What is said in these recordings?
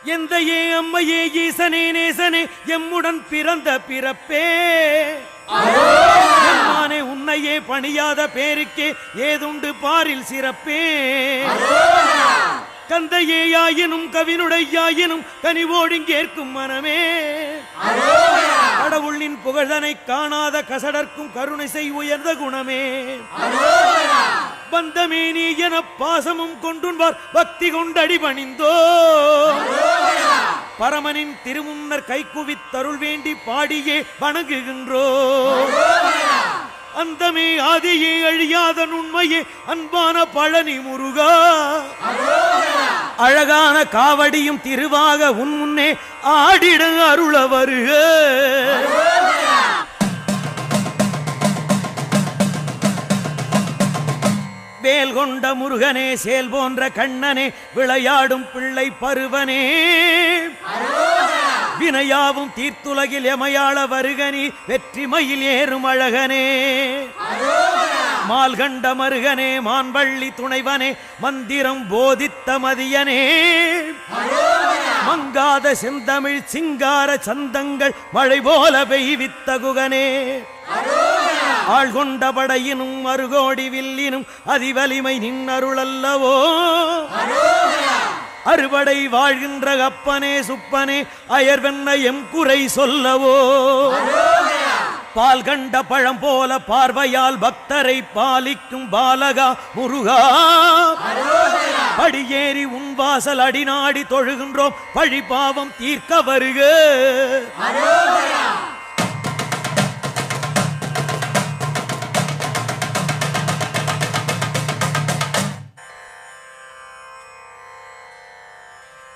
எந்தையே அம்மையே ஈசனே நேசனே எம்முடன் பிறந்த பிறப்பே எம்மானே உன்னையே பணியாத பேருக்கே ஏதுண்டு பாரில் சிறப்பே கந்தையேயாயினும் கவினுடையாயினும் கனிவோடிங்கேற்கும் மனமே கடவுளின் புகழ்தனை காணாத கசடர்க்கும் கருணை செய் உயர்ந்த குணமே பந்தமே நீ என பாசமும் கொண்டுன்பார் பக்தி கொண்டடி பணிந்தோ பரமனின் திருமுன்னர் கைக்குவித்தருள் வேண்டி பாடியே வணங்குகின்றோ அந்தமே ஆதியே அழியாத உண்மையே அன்பான பழனி முருகா அழகான காவடியும் திருவாக உன் முன்னே ஆடிட அருள வருக வேல் கொண்ட முருகனே சேல் போன்ற கண்ணனே விளையாடும் பிள்ளை பருவனே வினையாவும் தீர்த்துலகில் எமையாள வருகனி வெற்றி மயில் ஏறும் அழகனே மால் கண்ட மருகனே மான்பள்ளி துணைவனே மந்திரம் போதித்த மதியனே மங்காத செந்தமிழ் சிங்கார சந்தங்கள் மழை போல பெய்வித்த குகனே ஆள்கொண்ட படையினும் அருகோடி வில்லினும் அதிவலிமை நின்னருளல்லவோ அறுபடை வாழ்கின்ற அப்பனே சுப்பனே அயர்வென்ன எம் குறை சொல்லவோ பால் கண்ட பழம் போல பார்வையால் பக்தரை பாலிக்கும் பாலகா முருகா படியேறி உன் வாசல் அடிநாடி தொழுகின்றோம் பழி பாவம் தீர்க்க வருக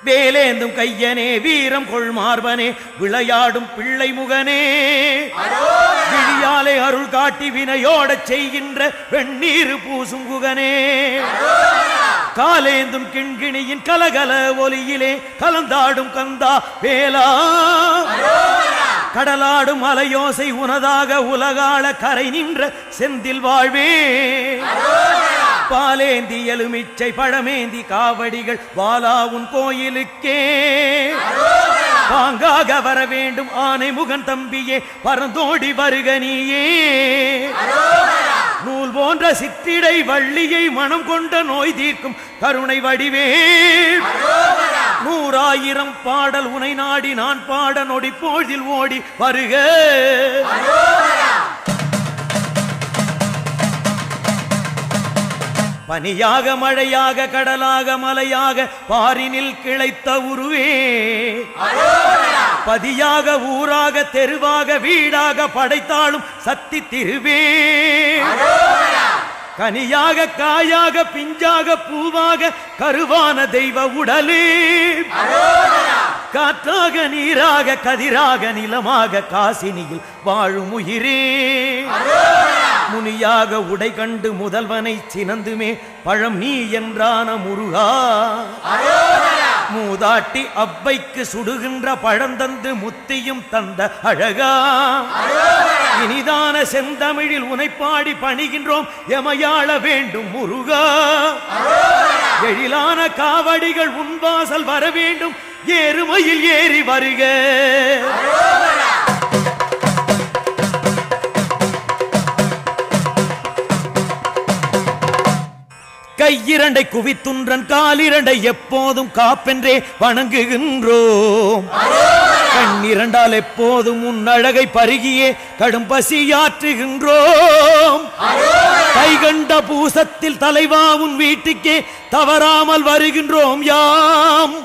வேலேந்தும் கையனே வீரம் கொள் மார்பனே விளையாடும் பிள்ளை முகனே விழியாலே அருள் காட்டி வினையோடச் செய்கின்ற வெண்ணீர் பூசும் குகனே காலேந்தும் கிண்கிணியின் கலகல ஒலியிலே கலந்தாடும் கந்தா வேலா கடலாடும் அலையோசை உனதாக உலகாள கரை நின்ற செந்தில் வாழ்வே பாலேந்தி எலுமிச்சை பழமேந்தி காவடிகள் பாலாவுன் கோயிலுக்கே பாங்காக வர வேண்டும் ஆனை முகன் தம்பியே பரந்தோடி வருக நீயே நூல் போன்ற சித்திடை வள்ளியை மனம் கொண்ட நோய் தீர்க்கும் கருணை வடிவே 100,000 பாடல் உனை நாடி நான் பாட நொடி பொழுதில் ஓடி வருக பனியாக மழையாக கடலாக மலையாக பாரினில் கிளைத்த உருவே பதியாக ஊராக தெருவாக வீடாக படைத்தாலும் சக்தி திருவே கனியாக காயாக பிஞ்சாக பூவாக கருவான தெய்வ உடலே காற்றாக நீராக கதிராக நிலமாக காசினியில் வாழும் உயிரே முனியாக உடை கண்டு முதல்வனை சினந்துமே பழம் நீ என்றான முருகா மூதாட்டி அவ்வைக்கு சுடுகின்ற பழந்தந்து முத்தியும் தந்த அழகா இனிதான செந்தமிழில் உனைப்பாடி பணிகின்றோம் எமையாள வேண்டும் முருகா எழிலான காவடிகள் உன்வாசல் வர வேண்டும் ஏறுமையில் ஏறி வருக கையிரண்டை குவித்துன்றன் காலிரண்டை எப்போதும் காப்பென்றே வணங்குகின்றோம் கண்ணிரண்டால் எப்போதும் உன் அழகை பருகியே கடும் பசியாற்றுகின்றோம் கை கண்ட பூசத்தில் தலைவா உன் வீட்டுக்கே தவறாமல் வருகின்றோம் யாம்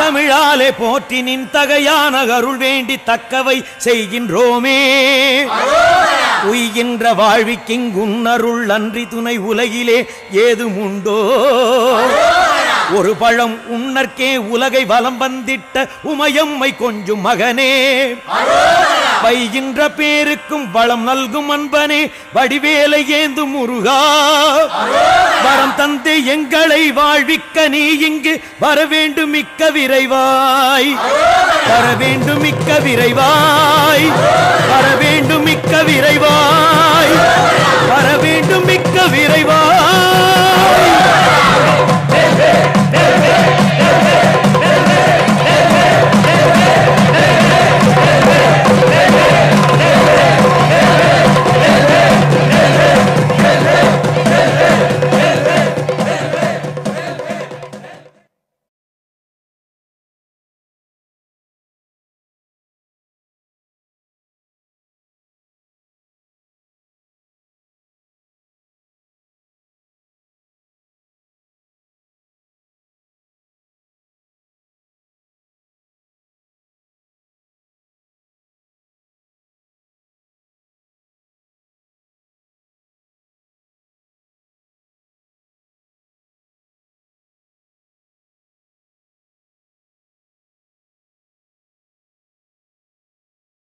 தமிழாலே போற்றி நின் தகையான அருள் வேண்டி தக்கவை செய்கின்றோமே உய்கின்ற வாழ்விக்கிங்குன்னருள் அன்றி துணை உலகிலே ஏதும் உண்டோ ஒரு பழம் உன்னற்கே உலகை வலம் வந்திட்ட உமையம்மை கொஞ்சும் மகனே வைகின்ற பேருக்கும் வளம் நல்கும் அன்பனே வடிவேலை ஏந்தும் முருகா வரம் தந்து எங்களை வாழ்விக்க நீ இங்கு வர வேண்டும் மிக்க விரைவாய் வர வேண்டும் மிக்க விரைவாய் வர வேண்டும் மிக்க விரைவாய் வர வேண்டும் மிக்க விரைவாய்